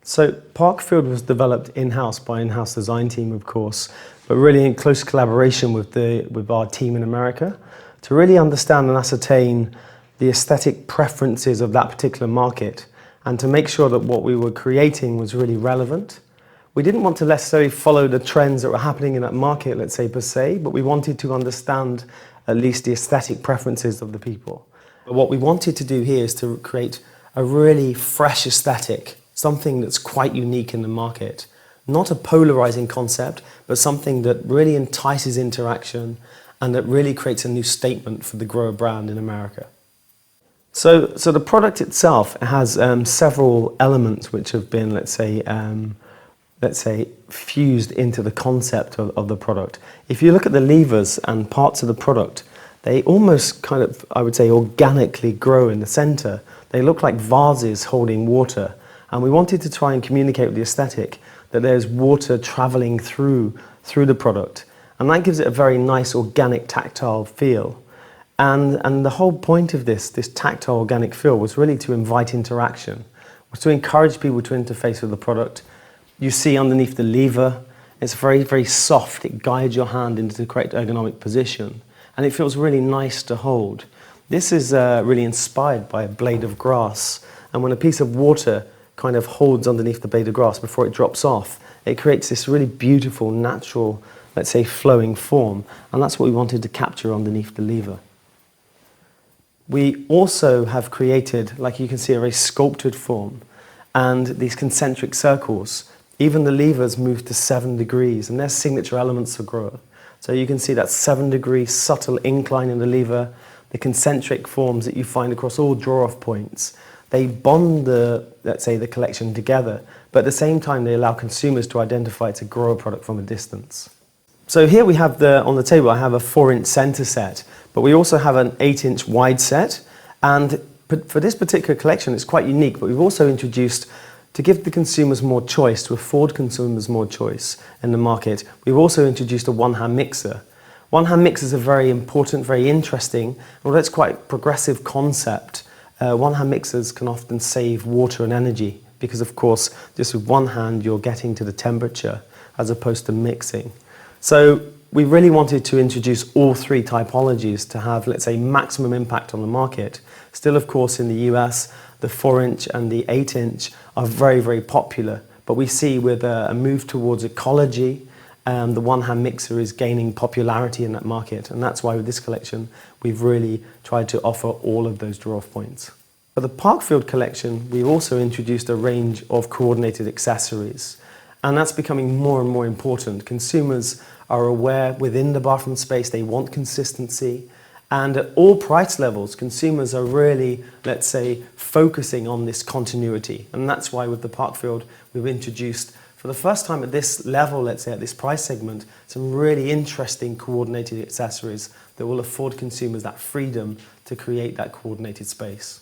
So Parkfield was developed in-house by in-house design team, of course, but really in close collaboration with our team in America to really understand and ascertain the aesthetic preferences of that particular market and to make sure that what we were creating was really relevant. We didn't want to necessarily follow the trends that were happening in that market, let's say, per se, but we wanted to understand at least the aesthetic preferences of the people. But what we wanted to do here is to create a really fresh aesthetic, something that's quite unique in the market. Not a polarizing concept, but something that really entices interaction and that really creates a new statement for the Grohe brand in America. So the product itself has several elements which have been, let's say, fused into the concept of the product. If you look at the levers and parts of the product, they almost kind of, I would say, organically grow in the center. They look like vases holding water. And we wanted to try and communicate with the aesthetic that there's water traveling through the product. And that gives it a very nice organic tactile feel. And the whole point of this tactile organic feel was really to invite interaction, was to encourage people to interface with the product. You see underneath the lever, it's very, very soft. It guides your hand into the correct ergonomic position. And it feels really nice to hold. This is really inspired by a blade of grass. And when a piece of water kind of holds underneath the blade of grass before it drops off, it creates this really beautiful, natural, let's say, flowing form. And that's what we wanted to capture underneath the lever. We also have created, like you can see, a very sculpted form and these concentric circles. Even the levers move to 7 degrees, and they're signature elements for Grohe. So you can see that 7-degree subtle incline in the lever, the concentric forms that you find across all draw-off points. They bond let's say, the collection together, but at the same time they allow consumers to identify it's a Grohe product from a distance. So here we have on the table, I have a 4-inch center set, but we also have an 8-inch wide set. And for this particular collection, it's quite unique, but we've also introduced, to give the consumers more choice, to afford consumers more choice in the market, we've also introduced a one-hand mixer. One-hand mixers are very important, very interesting, although it's quite a progressive concept. One-hand mixers can often save water and energy because, of course, just with one hand, you're getting to the temperature as opposed to mixing. So we really wanted to introduce all 3 typologies to have, let's say, maximum impact on the market. Still, of course, in the US, the 4-inch and the 8-inch are very, very popular. But we see with a move towards ecology, the one-hand mixer is gaining popularity in that market. And that's why with this collection, we've really tried to offer all of those draw-off points. For the Parkfield collection, we've also introduced a range of coordinated accessories. And that's becoming more and more important. Consumers are aware within the bathroom space, they want consistency. And at all price levels, consumers are really, let's say, focusing on this continuity. And that's why with the Parkfield, we've introduced, for the first time at this level, let's say at this price segment, some really interesting coordinated accessories that will afford consumers that freedom to create that coordinated space.